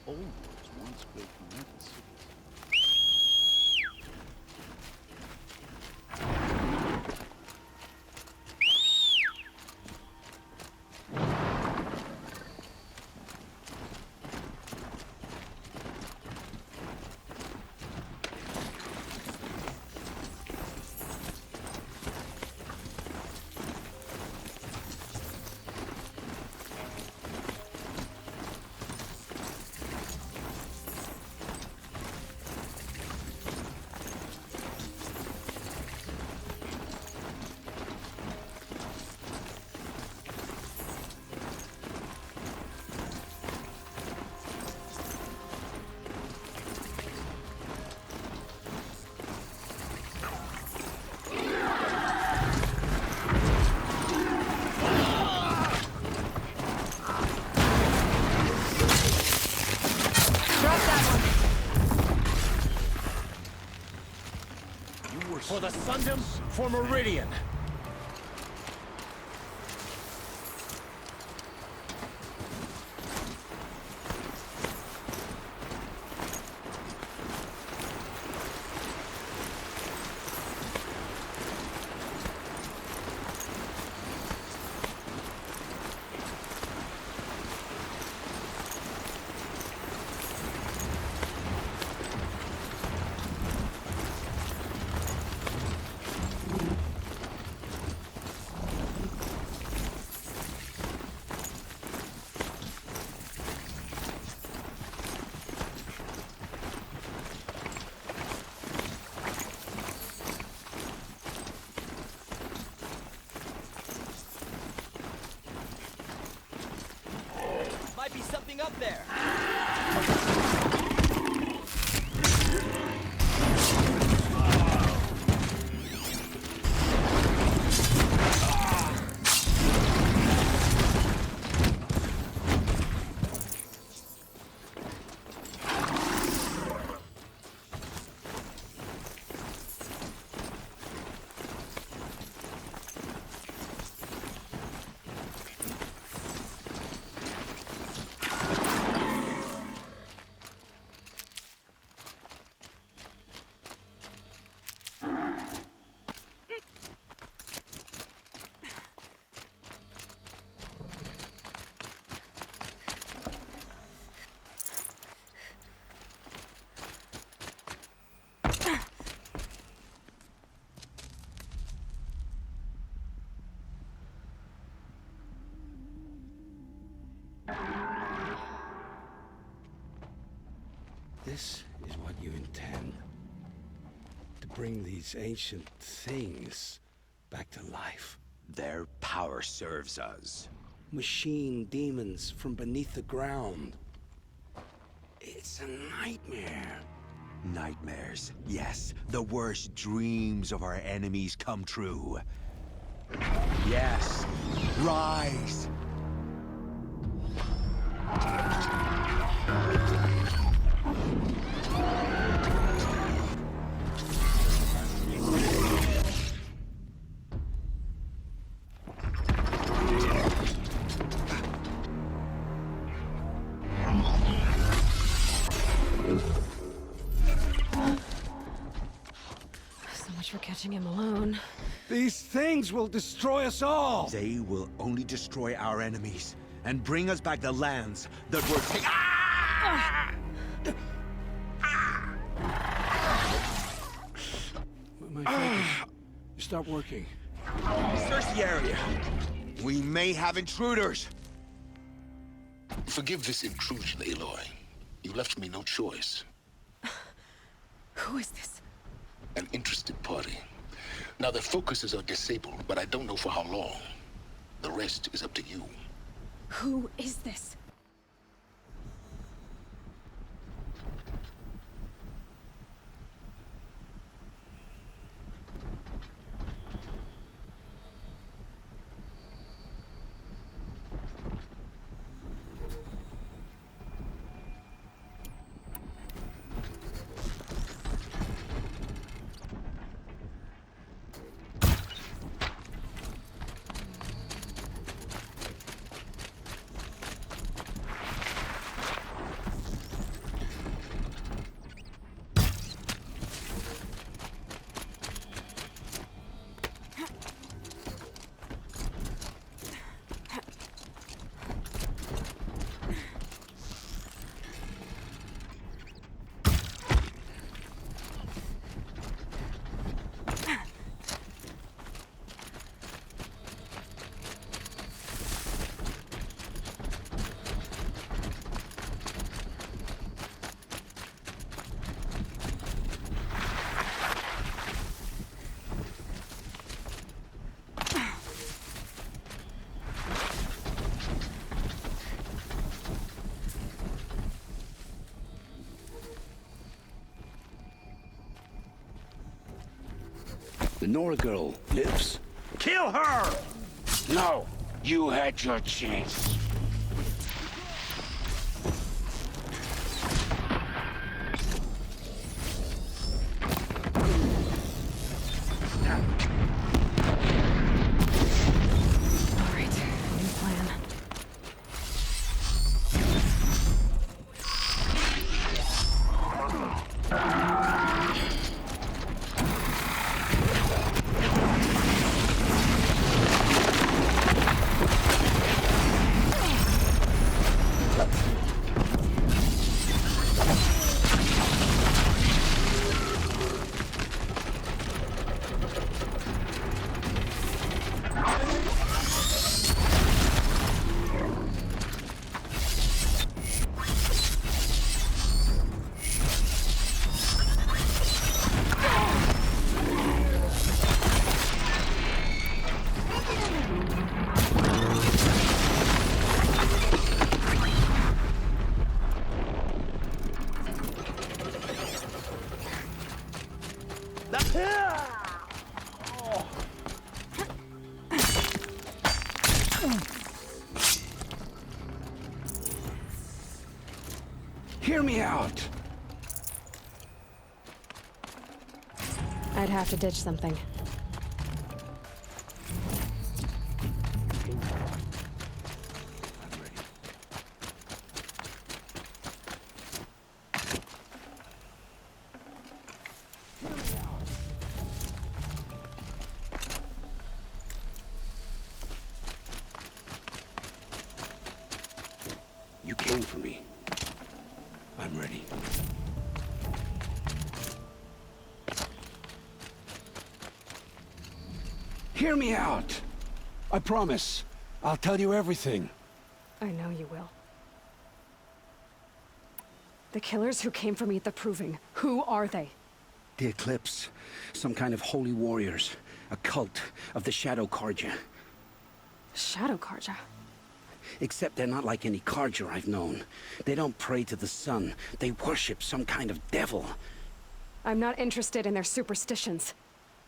Old was once great American cities. For the Sundom, for Meridian. Might be something up there. This is what you intend. To bring these ancient things back to life. Their power serves us. Machine demons from beneath the ground. It's a nightmare. Nightmares, yes. The worst dreams of our enemies come true. Yes, rise! So much for catching him alone. These things will destroy us all! They will only destroy our enemies and bring us back the lands that were taken. Ah! My focus. Stop working. Search the area. We may have intruders. Forgive this intrusion, Aloy. You left me no choice. Who is this? An interested party. Now, their focuses are disabled, but I don't know for how long. The rest is up to you. Who is this? Nora girl lives. Kill her! No, you had your chance. All right, new plan. Hear me out. I'd have to ditch something. You came for me. I'm ready. Hear me out. I promise. I'll tell you everything. I know you will. The killers who came for me at the Proving, who are they? The Eclipse. Some kind of holy warriors. A cult of the Shadow Carja. Shadow Carja. Except they're not like any Carja I've known. They don't pray to the sun. They worship some kind of devil. I'm not interested in their superstitions.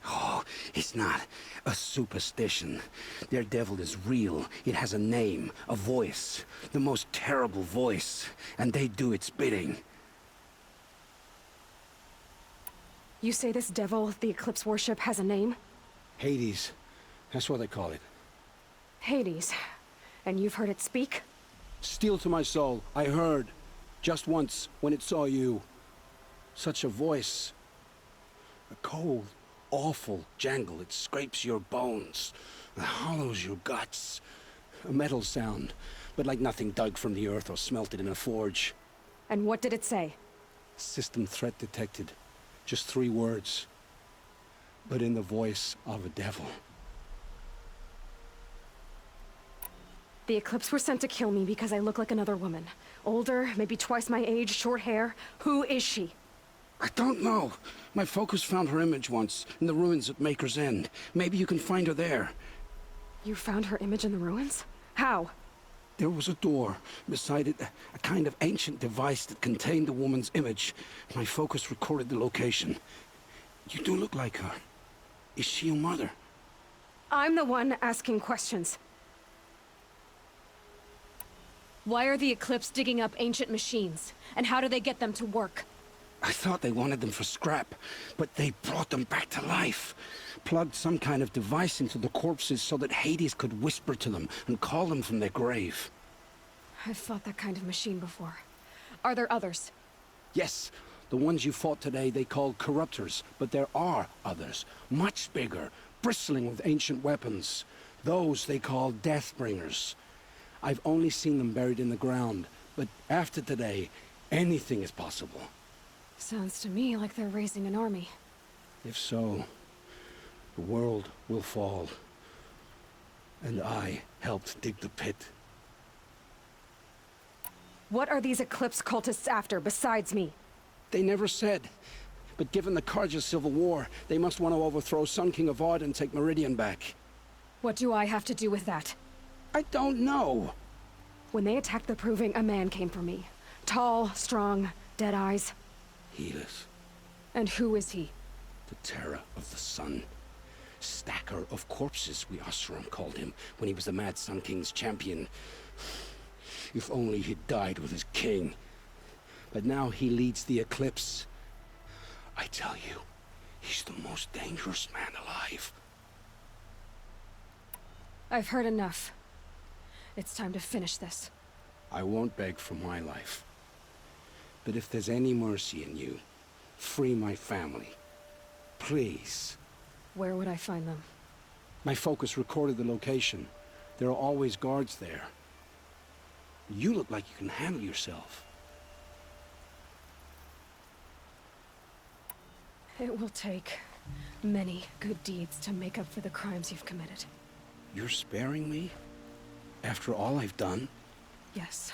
Oh, it's not a superstition. Their devil is real. It has a name, a voice. The most terrible voice. And they do its bidding. You say this devil the Eclipse worship has a name? Hades. That's what they call it. Hades. And you've heard it speak? Steel to my soul. I heard. Just once, when it saw you. Such a voice. A cold, awful jangle. It scrapes your bones. It hollows your guts. A metal sound, but like nothing dug from the earth or smelted in a forge. And what did it say? System threat detected. Just 3 words. But in the voice of a devil. The Eclipse were sent to kill me because I look like another woman. Older, maybe twice my age, short hair. Who is she? I don't know. My focus found her image once, in the ruins at Maker's End. Maybe you can find her there. You found her image in the ruins? How? There was a door. Beside it, a kind of ancient device that contained the woman's image. My focus recorded the location. You do look like her. Is she your mother? I'm the one asking questions. Why are the Eclipse digging up ancient machines? And how do they get them to work? I thought they wanted them for scrap, but they brought them back to life. Plugged some kind of device into the corpses so that Hades could whisper to them and call them from their grave. I've fought that kind of machine before. Are there others? Yes, the ones you fought today they called corruptors, but there are others, much bigger, bristling with ancient weapons. Those they call Deathbringers. I've only seen them buried in the ground, but after today, anything is possible. Sounds to me like they're raising an army. If so, the world will fall. And I helped dig the pit. What are these Eclipse cultists after, besides me? They never said. But given the Carja civil war, they must want to overthrow Sun King of Odd and take Meridian back. What do I have to do with that? I don't know. When they attacked the Proving, a man came for me. Tall, strong, dead eyes. Helis, And who is he? the terror of the sun. Stacker of corpses, we Osram called him, when he was the Mad Sun King's champion. If only he'd died with his king. But now he leads the Eclipse. I tell you, he's the most dangerous man alive. I've heard enough. It's time to finish this. I won't beg for my life. But if there's any mercy in you, free my family. Please. Where would I find them? My focus recorded the location. There are always guards there. You look like you can handle yourself. It will take many good deeds to make up for the crimes you've committed. You're sparing me? After all I've done? Yes.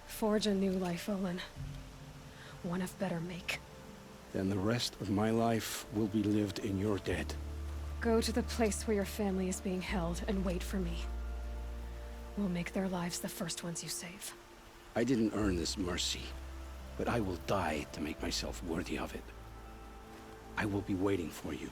Forge a new life, Olin. One of better make. Then the rest of my life will be lived in your dead. Go to the place where your family is being held and wait for me. We'll make their lives the first ones you save. I didn't earn this mercy, but I will die to make myself worthy of it. I will be waiting for you.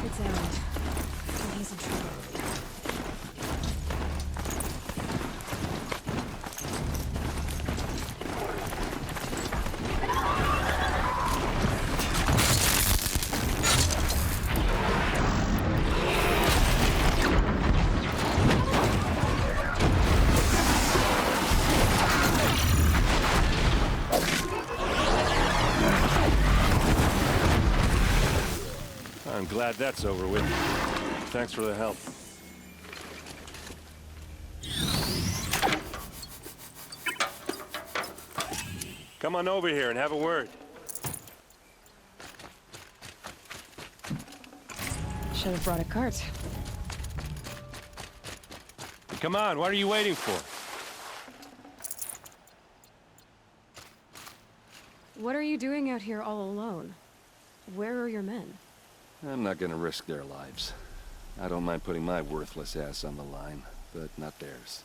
It's Aaron. And he's in trouble. I'm glad that's over with. Thanks for the help. Come on over here and have a word. Should have brought a cart. Come on, what are you waiting for? What are you doing out here all alone? Where are your men? I'm not gonna risk their lives. I don't mind putting my worthless ass on the line, but not theirs.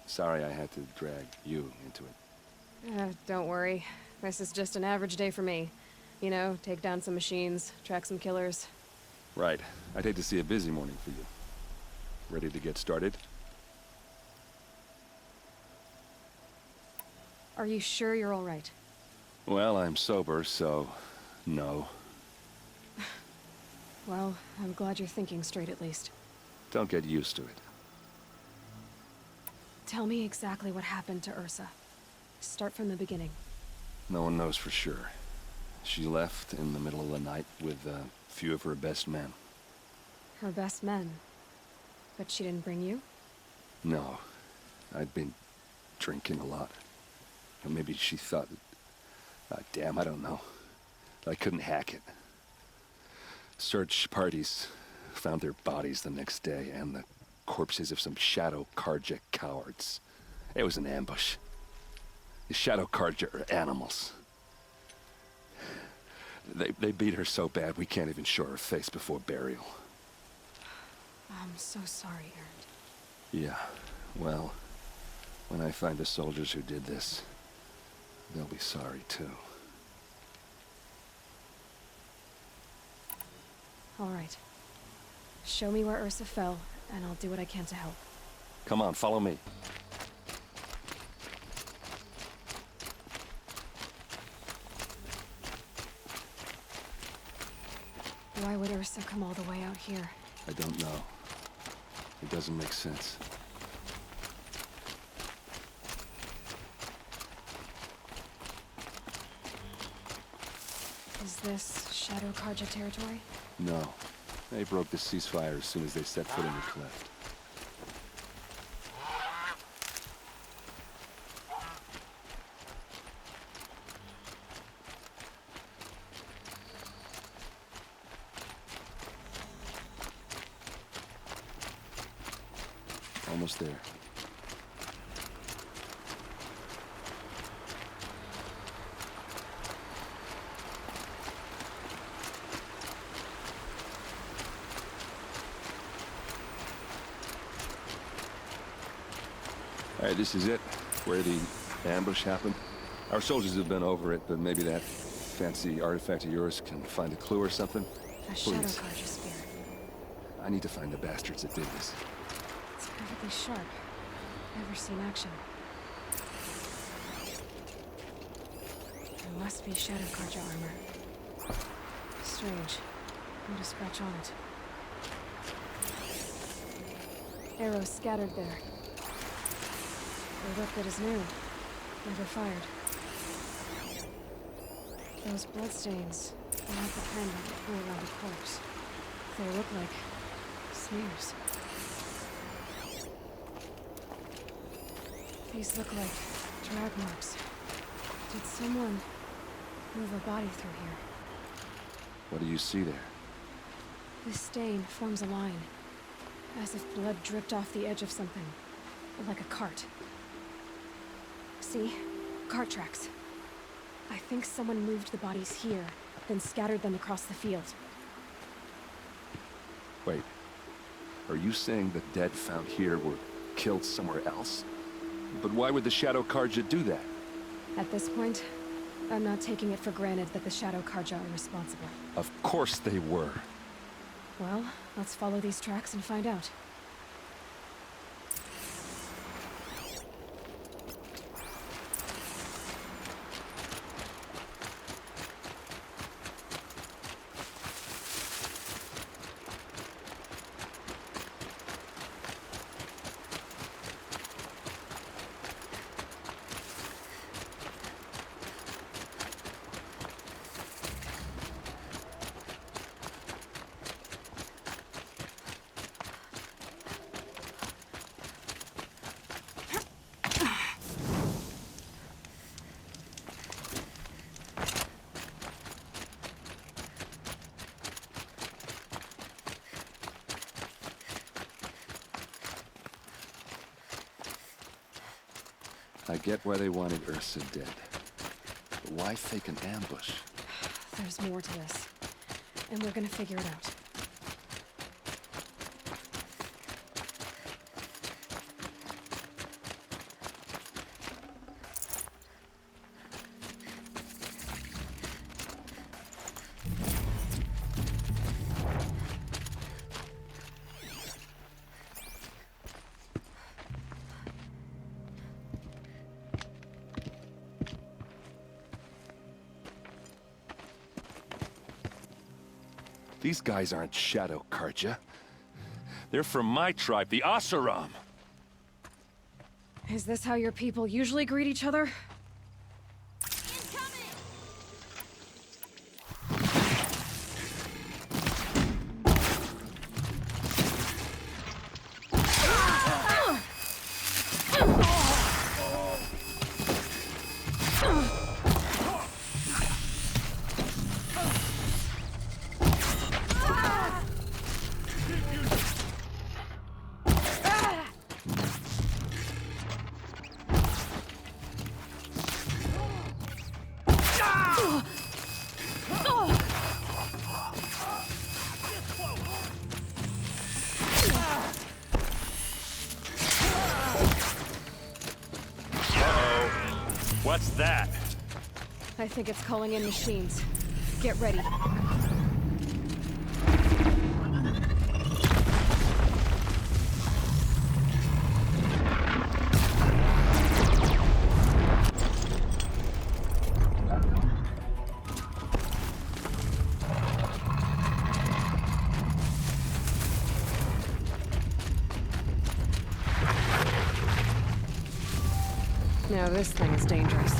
Sorry I had to drag you into it. Don't worry. This is just an average day for me. You know, take down some machines, track some killers. Right. I'd hate to see a busy morning for you. Ready to get started? Are you sure you're all right? Well, I'm sober, so no. Well, I'm glad you're thinking straight at least. Don't get used to it. Tell me exactly what happened to Ursa. Start from the beginning. No one knows for sure. She left in the middle of the night with a few of her best men. Her best men? But she didn't bring you? No. I'd been drinking a lot. Or maybe she thought... damn, I don't know. I couldn't hack it. Search parties found their bodies the next day and the corpses of some Shadow Karja cowards. It was an ambush. The Shadow Karja are animals. They beat her so bad we can't even show her face before burial. I'm so sorry, Aaron. Yeah, well, when I find the soldiers who did this, they'll be sorry too. All right. Show me where Ursa fell, and I'll do what I can to help. Come on, follow me. Why would Ursa come all the way out here? I don't know. It doesn't make sense. Is this Shadow Karja territory? No. They broke the ceasefire as soon as they set foot in the cleft. Almost there. All right, this is it, where the ambush happened. Our soldiers have been over it, but maybe that fancy artifact of yours can find a clue or something. A Shadow Please. Karja spear. I need to find the bastards that did this. It's perfectly sharp. Never seen action. There must be Shadow Karja armor. Strange. Not a scratch on it. Arrows scattered there. The whip that is new. Never fired. Those bloodstains are not the kind that would pour around a corpse. They look like smears. These look like drag marks. Did someone move a body through here? What do you see there? This stain forms a line, as if blood dripped off the edge of something, like a cart. See? Cart tracks. I think someone moved the bodies here, then scattered them across the field. Wait. Are you saying the dead found here were killed somewhere else? But why would the Shadow Karja do that? At this point, I'm not taking it for granted that the Shadow Karja are responsible. Of course they were. Well, let's follow these tracks and find out. I get why they wanted Ursa dead. But why fake an ambush? There's more to this, and we're gonna figure it out. These guys aren't Shadow Karja. They're from my tribe, the Asuram. Is this how your people usually greet each other? What's that? I think it's calling in machines. Get ready. this thing is dangerous.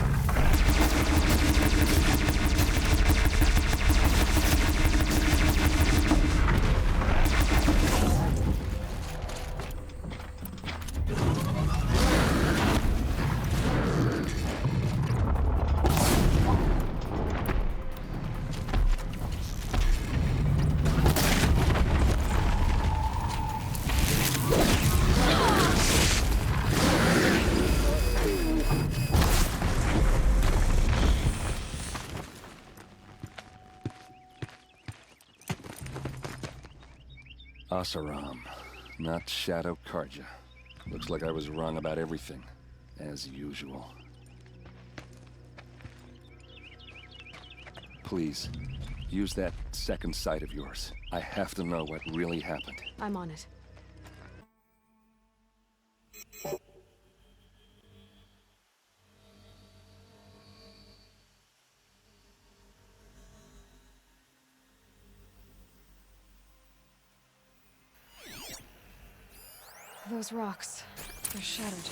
Asaram, not Shadow Karja. Looks like I was wrong about everything, as usual. Please, use that second sight of yours. I have to know what really happened. I'm on it. Those rocks, they're shattered.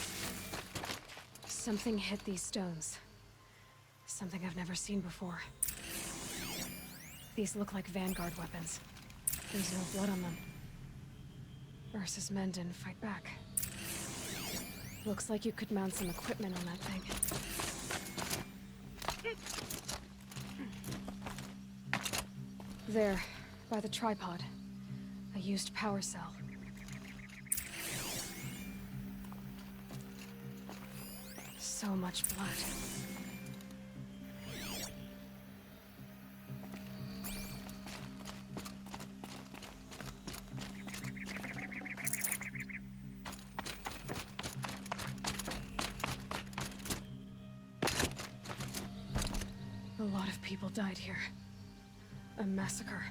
Something hit these stones. Something I've never seen before. These look like Vanguard weapons. There's no blood on them. Ursa's men didn't fight back. Looks like you could mount some equipment on that thing. There, by the tripod. A used power cell. So much blood. A lot of people died here. A massacre.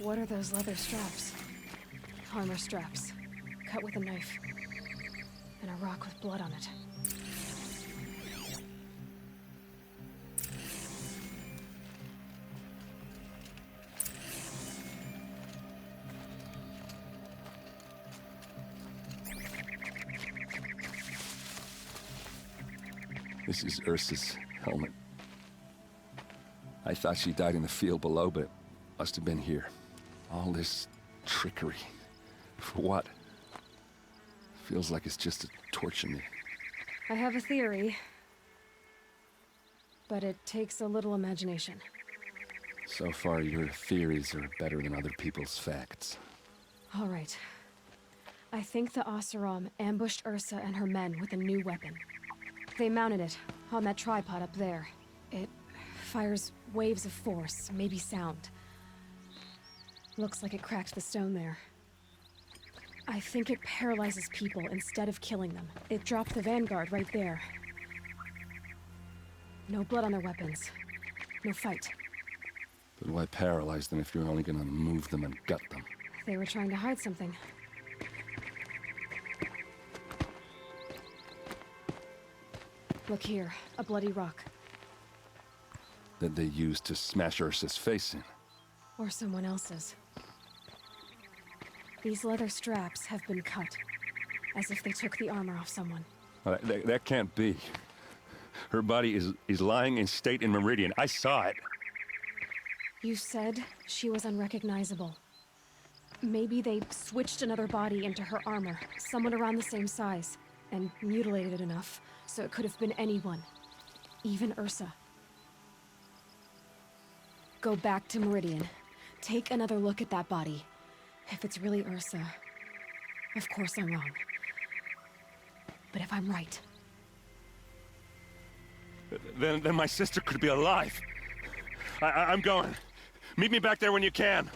What are those leather straps? Armor straps. Cut with a knife. And a rock with blood on it. This is Ursa's helmet. I thought she died in the field below, but it must have been here. All this trickery. For what? Feels like it's just to torture me. I have a theory. But it takes a little imagination. So far, your theories are better than other people's facts. All right. I think the Oseram ambushed Ursa and her men with a new weapon. They mounted it on that tripod up there. It fires waves of force, maybe sound. Looks like it cracked the stone there. I think it paralyzes people instead of killing them. It dropped the Vanguard right there. No blood on their weapons. No fight. But why paralyze them if you're only gonna move them and gut them? They were trying to hide something. Look here, a bloody rock. That they used to smash Ursa's face in. Or someone else's. These leather straps have been cut, as if they took the armor off someone. Well, that can't be. Her body is lying in state in Meridian. I saw it. You said she was unrecognizable. Maybe they switched another body into her armor, someone around the same size, and mutilated it enough, so it could have been anyone. Even Ursa. Go back to Meridian. Take another look at that body. If it's really Ursa, of course I'm wrong. But if I'm right... Then my sister could be alive. I'm going. Meet me back there when you can.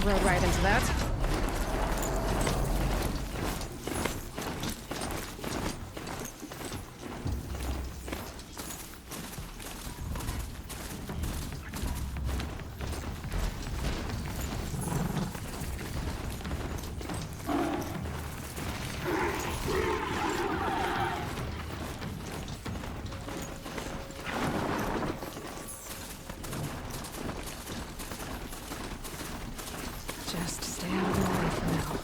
Rode right into that. Just stay out of the way for now.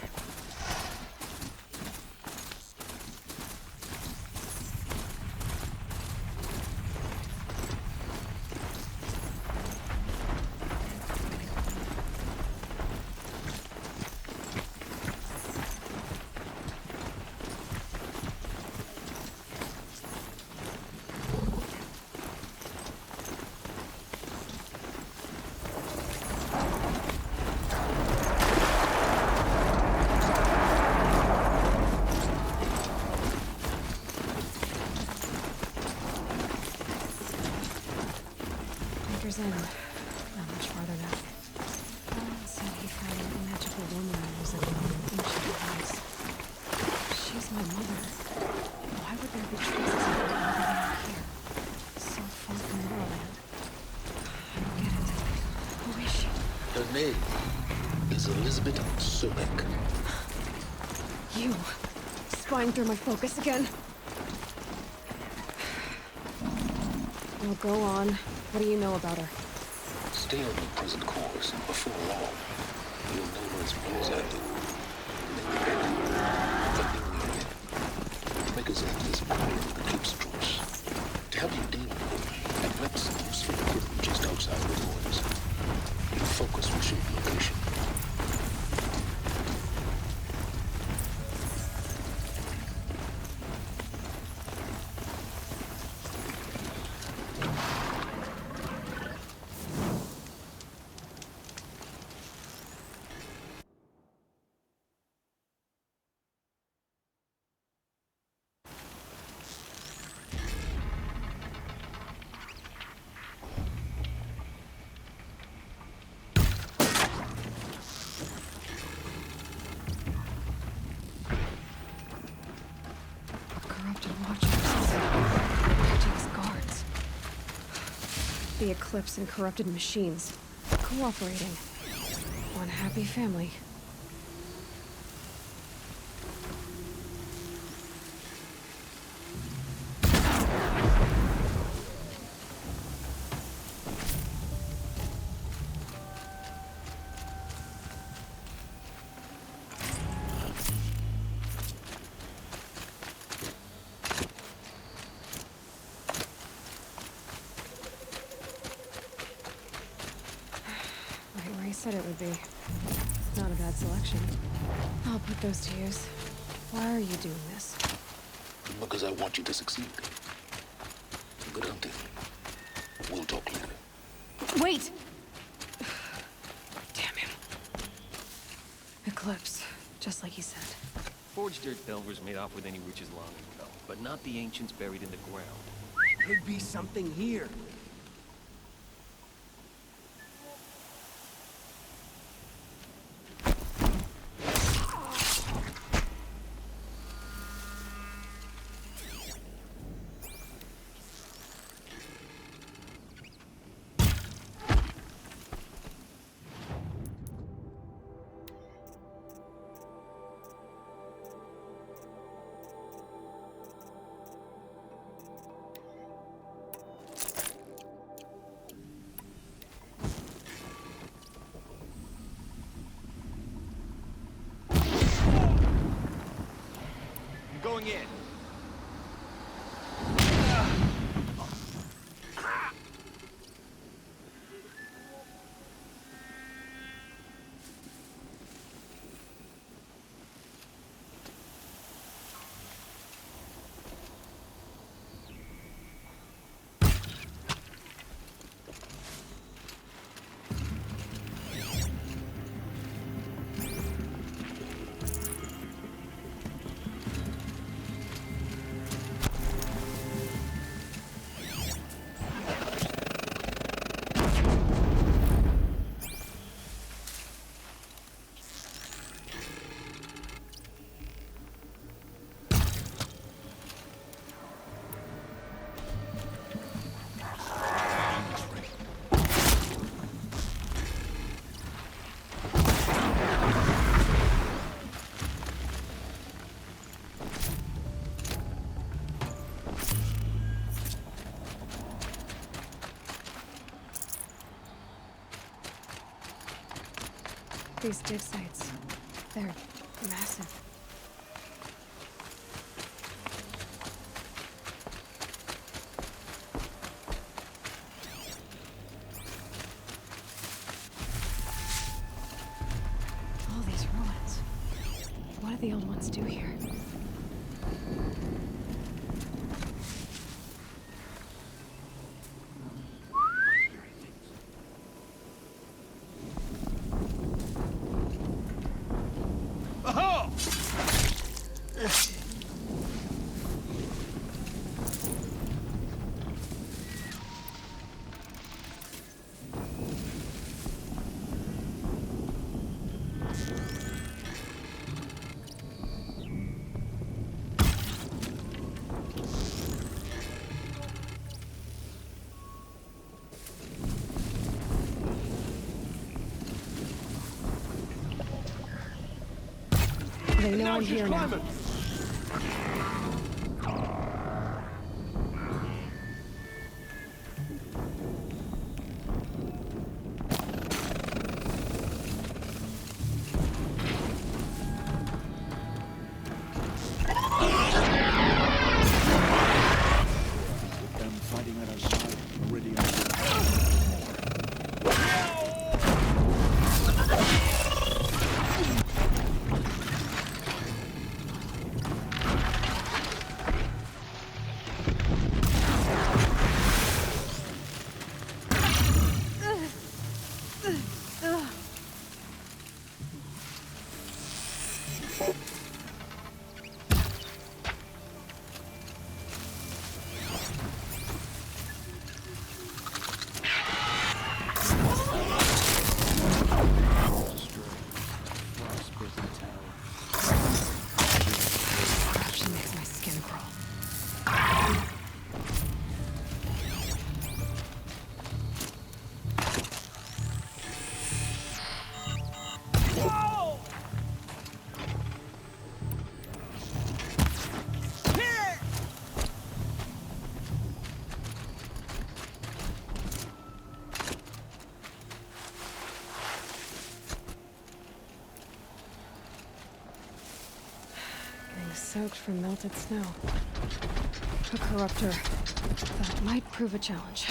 In. Not much farther now. Alan said he found a magical woman residing in an ancient house. She's my mother. Why would there be traces of her living out here? So far from Morrowind. I don't get it. Who is she? Her name is Elizabeth Sumek. You. Spying through my focus again. Well, go on. What do you know about her? Stay on your present course, and before long, you'll know her as well as I do. Make us end this quarrel with the Clipstrokes. To help you deal with them, I've left some useful equipment just outside the ruins. Your focus will shape location. The Eclipse and corrupted machines. Cooperating. One happy family. Said it would be. Not a bad selection. I'll put those to use. Why are you doing this? Because I want you to succeed. Good hunting. We'll talk later. Wait! Damn him. Eclipse, just like he said. Forged dirt delvers made off with any riches long ago, but not the ancients buried in the ground. Could be something here. Going in. These dig sites, they're massive. All these ruins. What do the old ones do here? They know I'm here now. Them fighting at our side already on. She makes my skin crawl. Getting soaked from melted snow. A corruptor. That might prove a challenge.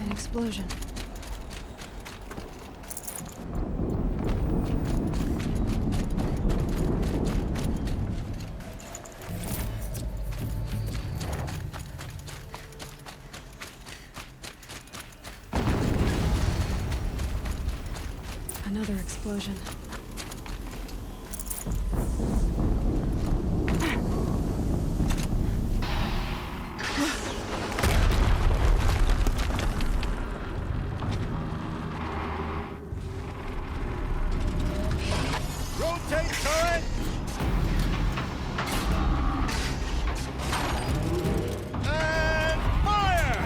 Explosion. Another Another explosion. Rotate turret! And fire!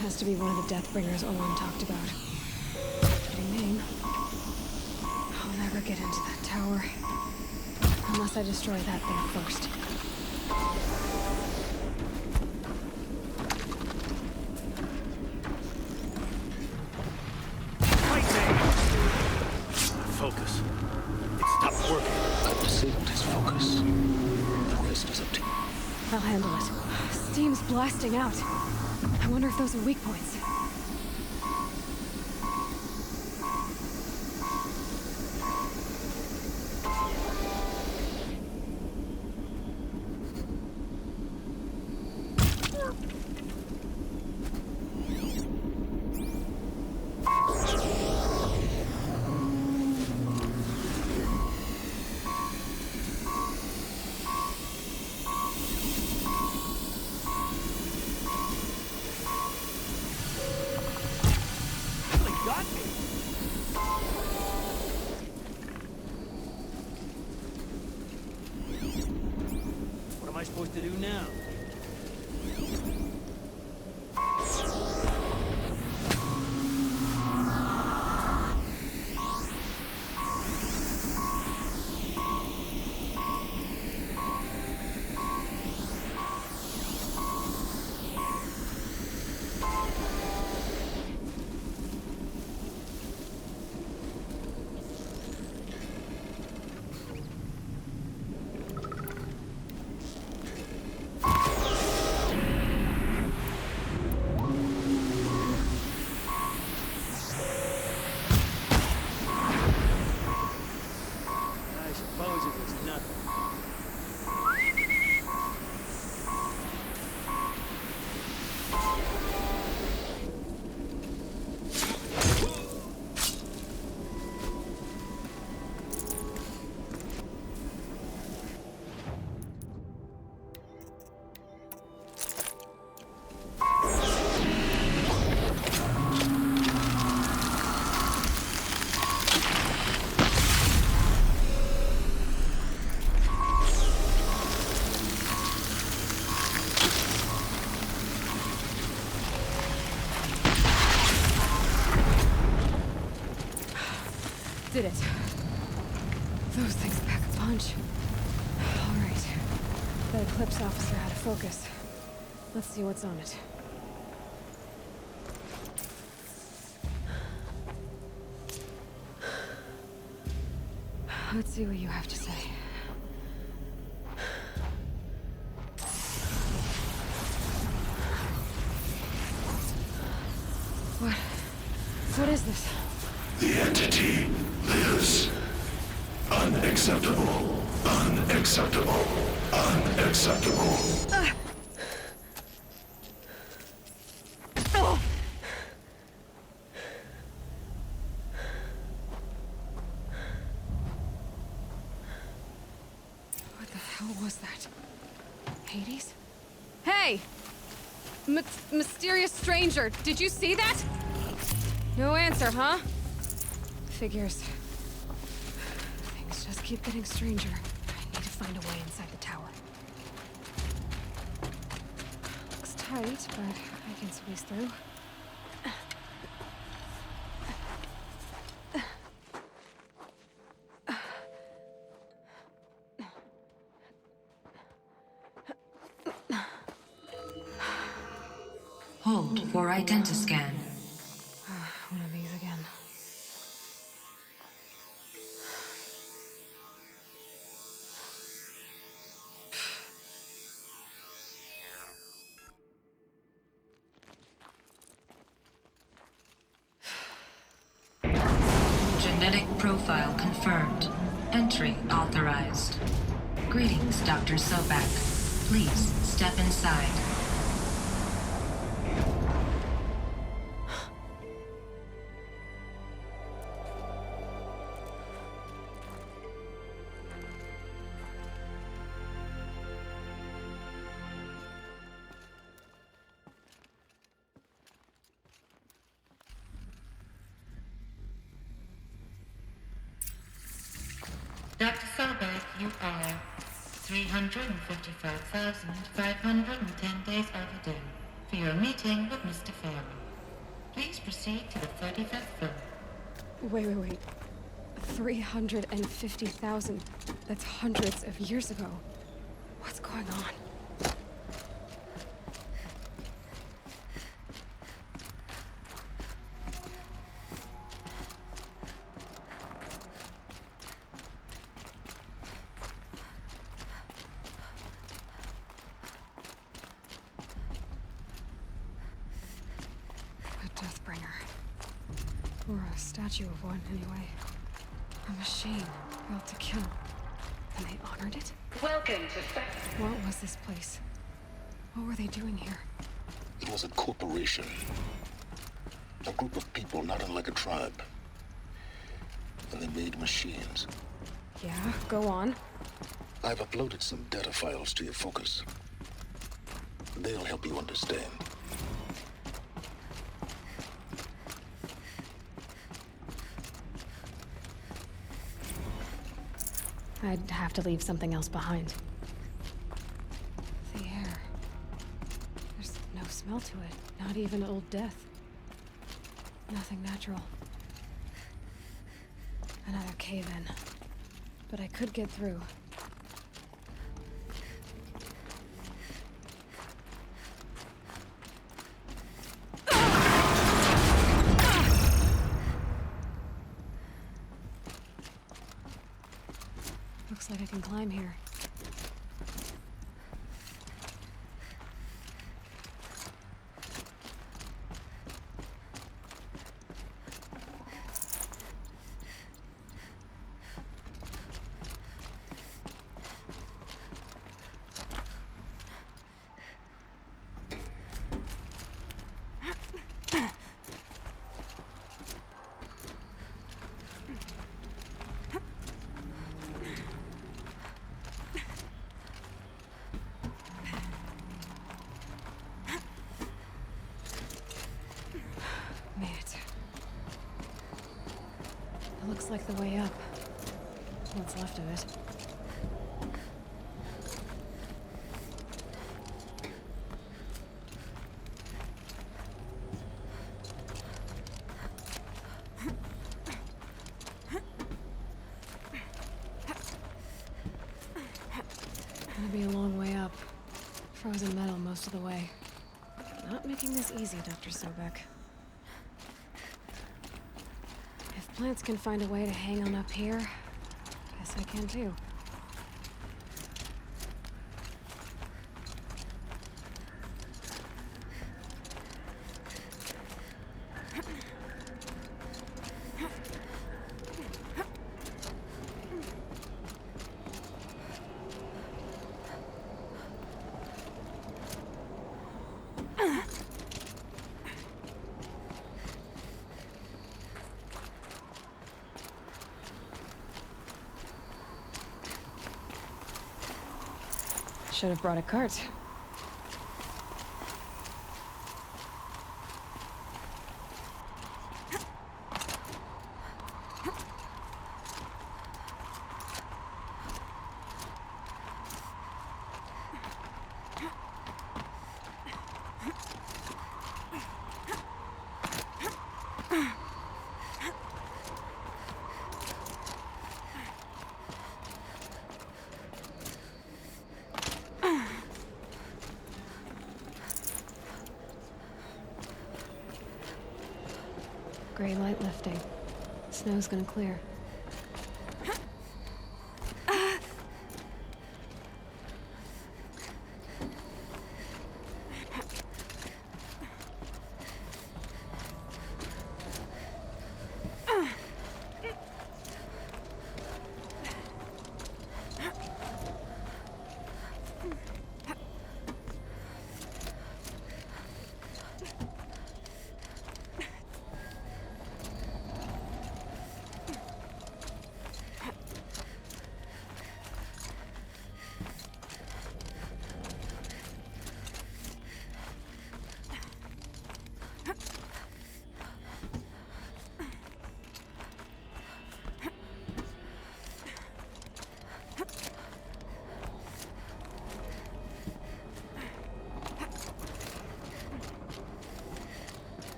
Has to be one of the Deathbringers Owen talked about. Fitting name. I'll never get into that tower. Unless I destroy that thing first. Focus. It stopped working. I've disabled his focus. The rest is up to you. I'll handle it. Steam's blasting out. I wonder if those are weak points. What am I supposed to do now? I suppose it was nothing. Did it. Those things pack a punch. All right. The Eclipse officer had a focus. Let's see what's on it. Let's see what you have to say. What is this? The entity lives. Unacceptable. Unacceptable. Unacceptable. What the hell was that? Hades? Hey! Mysterious stranger, did you see that? No answer, huh? Figures. Things just keep getting stranger. I need to find a way inside the tower. Looks tight, but I can squeeze through. Hold for identiscan. One of these again. Genetic profile confirmed. Entry authorized. Greetings, Dr. Sobek. Please step inside. 355,510 days overdue for your meeting with Mr. Farrell. Please proceed to the 35th floor. Wait. 350,000. That's hundreds of years ago. What's going on? A Deathbringer. Or a statue of one, anyway. A machine built to kill. And they honored it? Welcome to What was this place? What were they doing here? It was a corporation. A group of people not unlike a tribe. And they made machines. Yeah, go on. I've uploaded some data files to your focus. They'll help you understand. I'd have to leave something else behind. The air. There's no smell to it. Not even old death. Nothing natural. Another cave-in. But I could get through. Looks like I can climb here. Looks like the way up. What's left of it. Gonna be a long way up. Frozen metal most of the way. Not making this easy, Dr. Sobek. If plants can find a way to hang on up here, guess I can too. Should have brought a cart. Gray light lifting. Snow's gonna clear.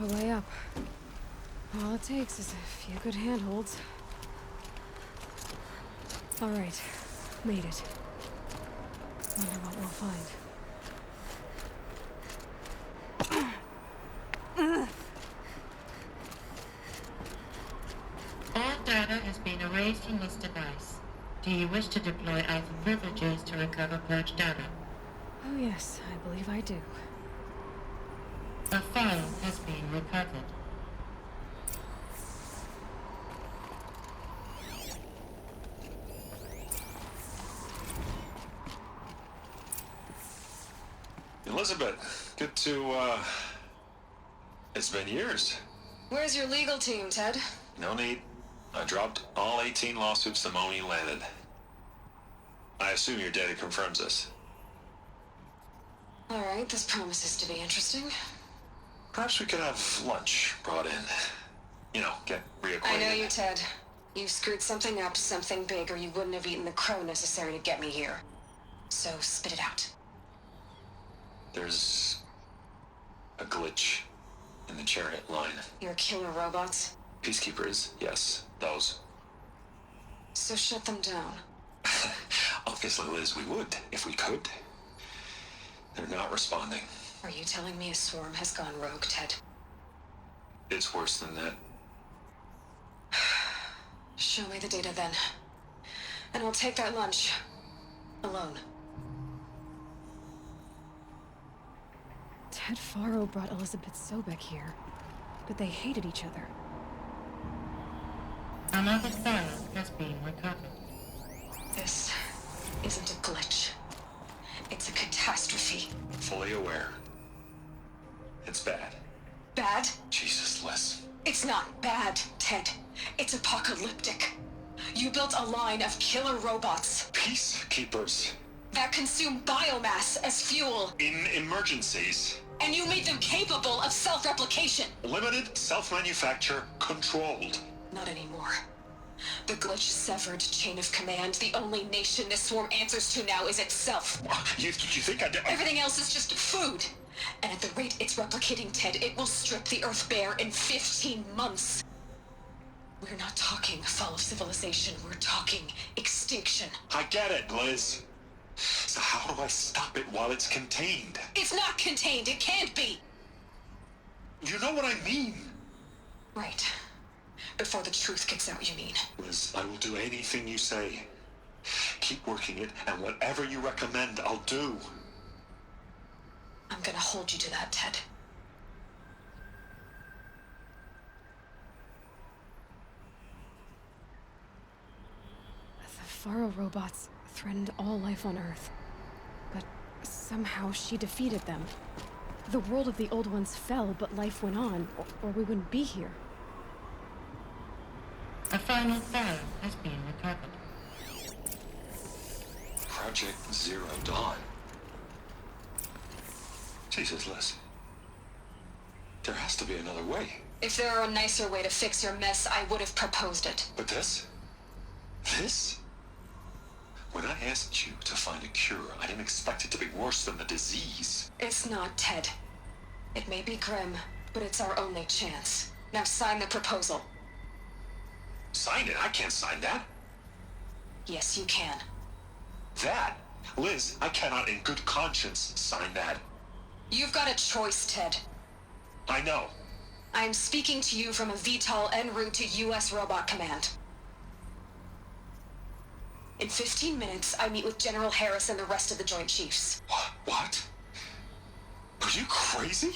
the way up. All it takes is a few good handholds. All right, made it. Wonder what we'll find. All data has been erased from this device. Do you wish to deploy Alpha privileges to recover purged data? Oh yes, I believe I do. A file has been recovered. Elizabeth, good to, it's been years. Where's your legal team, Ted? No need. I dropped all 18 lawsuits the moment you landed. I assume your data confirms this. All right, this promises to be interesting. Perhaps we could have lunch brought in. You know, get reacquainted. I know you, Ted. You screwed something up, something big, or you wouldn't have eaten the crow necessary to get me here. So spit it out. There's a glitch in the chariot line. Your killer robots? Peacekeepers, yes, those. So shut them down. Obviously, Liz, we would, if we could. They're not responding. Are you telling me a swarm has gone rogue, Ted? It's worse than that. Show me the data then. And I'll take that lunch. Alone. Ted Faro brought Elizabeth Sobek here, but they hated each other. Another file has been recovered. This isn't a glitch. It's a catastrophe. Fully aware. It's bad. Bad? Jesus, Liz. It's not bad, Ted. It's apocalyptic. You built a line of killer robots. Peacekeepers. That consume biomass as fuel. In emergencies. And you made them capable of self-replication. Limited, self-manufacture, controlled. Not anymore. The glitch severed chain of command. The only nation this swarm answers to now is itself. You think I did? Everything else is just food. And at the rate it's replicating, Ted, it will strip the Earth bare in 15 months. We're not talking fall of civilization. We're talking extinction. I get it, Liz. So how do I stop it while it's contained? It's not contained. It can't be. You know what I mean. Right. Before the truth gets out, you mean? Liz, I will do anything you say. Keep working it, and whatever you recommend, I'll do. I'm gonna hold you to that, Ted. The Faro robots threatened all life on Earth, but somehow she defeated them. The world of the old ones fell, but life went on, or we wouldn't be here. A final file has been recovered. Project Zero Dawn. Jesus, Liz. There has to be another way. If there were a nicer way to fix your mess, I would have proposed it. But this? This? When I asked you to find a cure, I didn't expect it to be worse than the disease. It's not, Ted. It may be grim, but it's our only chance. Now sign the proposal. Sign it? I can't sign that. Yes, you can. That? Liz, I cannot in good conscience sign that. You've got a choice, Ted. I know. I am speaking to you from a VTOL en route to U.S. Robot Command. In 15 minutes, I meet with General Harris and the rest of the Joint Chiefs. What? Are you crazy?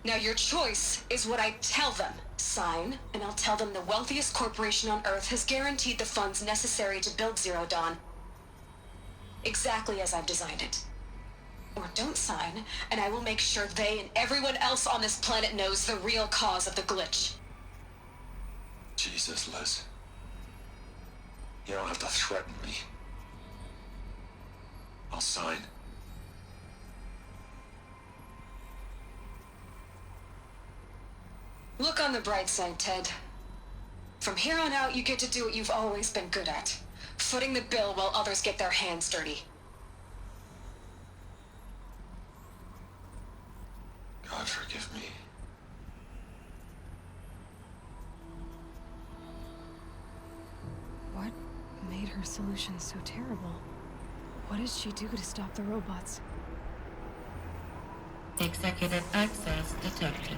Now your choice is what I tell them. Sign, and I'll tell them the wealthiest corporation on Earth has guaranteed the funds necessary to build Zero Dawn. Exactly as I've designed it. Or don't sign, and I will make sure they and everyone else on this planet knows the real cause of the glitch. Jesus, Liz. You don't have to threaten me. I'll sign. Look on the bright side, Ted. From here on out, you get to do what you've always been good at. Footing the bill while others get their hands dirty. God forgive me. her solution so terrible? What did she do to stop the robots? Executive access detected.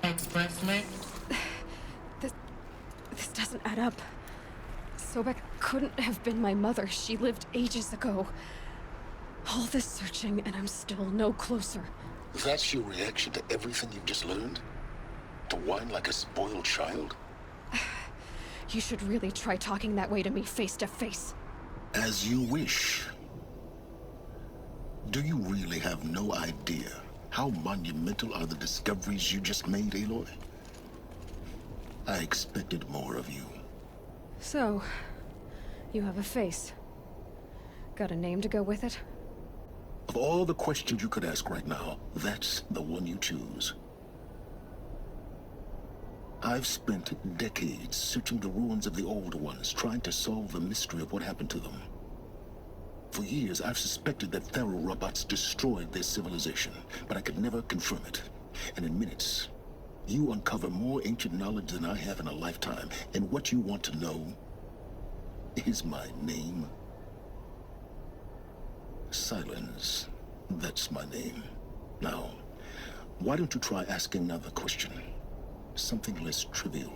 Express left. This doesn't add up. Sobek couldn't have been my mother. She lived ages ago. All this searching, and I'm still no closer. That's your reaction to everything you've just learned? To whine like a spoiled child? You should really try talking that way to me face to face. As you wish. Do you really have no idea how monumental are the discoveries you just made, Aloy? I expected more of you. So, you have a face. Got a name to go with it? Of all the questions you could ask right now, that's the one you choose. I've spent decades searching the ruins of the old ones, trying to solve the mystery of what happened to them. For years, I've suspected that Pharaoh robots destroyed their civilization, but I could never confirm it. And in minutes, you uncover more ancient knowledge than I have in a lifetime, and what you want to know is my name. Silence. That's my name. Now, why don't you try asking another question? Something less trivial.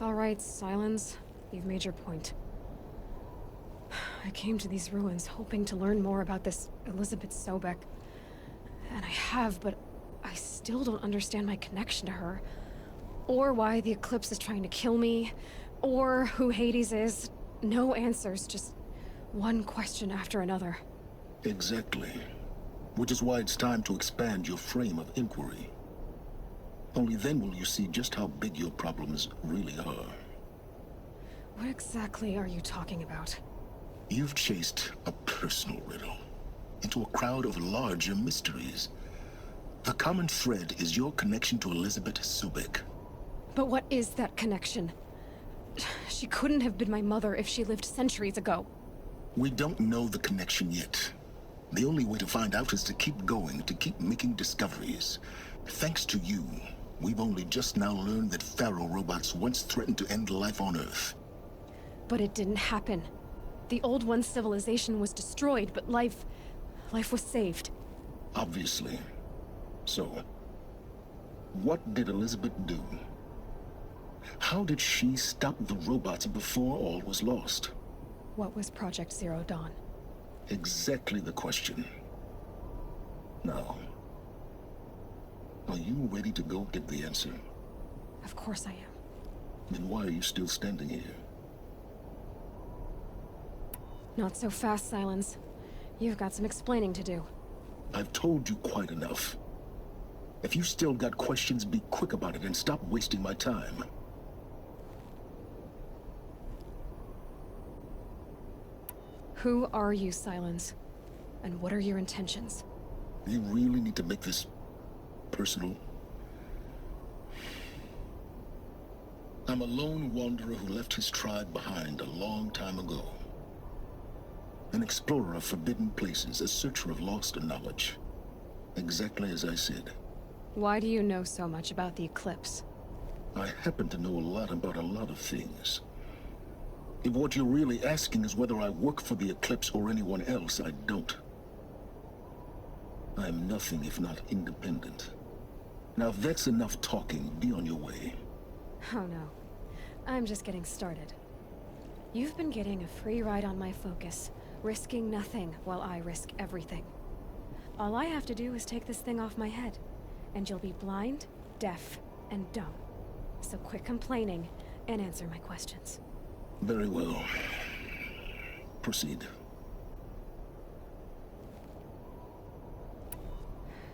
All right, Silence. You've made your point. I came to these ruins hoping to learn more about this Elizabeth Sobek. And I have, but I still don't understand my connection to her. Or why the Eclipse is trying to kill me. Or who Hades is. No answers, just one question after another. Exactly. Which is why it's time to expand your frame of inquiry. Only then will you see just how big your problems really are. What exactly are you talking about? You've chased a personal riddle into a crowd of larger mysteries. The common thread is your connection to Elizabeth Sobek. But what is that connection? She couldn't have been my mother if she lived centuries ago. We don't know the connection yet. The only way to find out is to keep going, to keep making discoveries. Thanks to you, we've only just now learned that Pharaoh robots once threatened to end life on Earth. But it didn't happen. The Old One's civilization was destroyed, but life was saved. Obviously. So, what did Elizabeth do? How did she stop the robots before all was lost? What was Project Zero Dawn? Exactly the question. Now, are you ready to go get the answer? Of course I am. Then why are you still standing here? Not so fast, Silence. You've got some explaining to do. I've told you quite enough. If you still got questions, be quick about it and stop wasting my time. Who are you, Silence? And what are your intentions? You really need to make this personal? I'm a lone wanderer who left his tribe behind a long time ago. An explorer of forbidden places, a searcher of lost knowledge. Exactly as I said. Why do you know so much about the Eclipse? I happen to know a lot about a lot of things. If what you're really asking is whether I work for the Eclipse or anyone else, I don't. I'm nothing if not independent. Now, if that's enough talking, be on your way. Oh no. I'm just getting started. You've been getting a free ride on my focus, risking nothing while I risk everything. All I have to do is take this thing off my head, and you'll be blind, deaf, and dumb. So quit complaining and answer my questions. Very well. Proceed.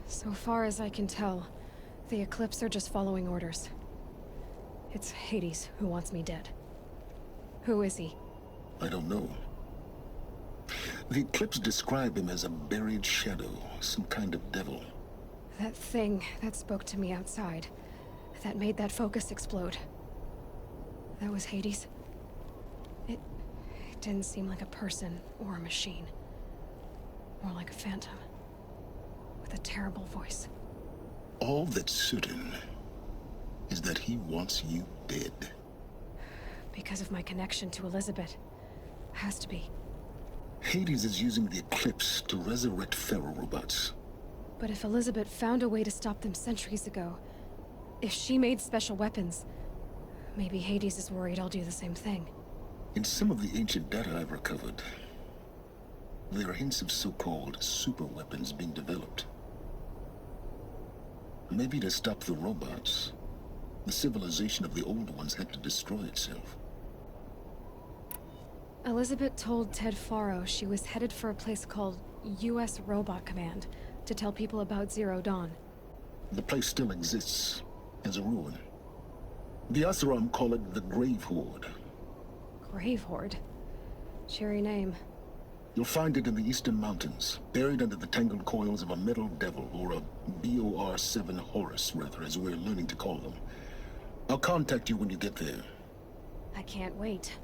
So far as I can tell, the Eclipse are just following orders. It's Hades who wants me dead. Who is he? I don't know. The Eclipse describe him as a buried shadow, some kind of devil. That thing that spoke to me outside, that made that focus explode. That was Hades? It didn't seem like a person or a machine. More like a phantom. With a terrible voice. All that's certain is that he wants you dead. Because of my connection to Elizabeth. Has to be. Hades is using the eclipse to resurrect feral robots. But if Elizabeth found a way to stop them centuries ago, if she made special weapons, maybe Hades is worried I'll do the same thing. In some of the ancient data I've recovered, there are hints of so-called super weapons being developed. Maybe to stop the robots, the civilization of the old ones had to destroy itself. Elizabeth told Ted Faro she was headed for a place called U.S. Robot Command to tell people about Zero Dawn. The place still exists as a ruin. The Oseram call it the Grave Horde. Grave Horde? Cheery name. You'll find it in the Eastern Mountains, buried under the tangled coils of a metal devil, or a BOR-7 Horus, rather, as we're learning to call them. I'll contact you when you get there. I can't wait.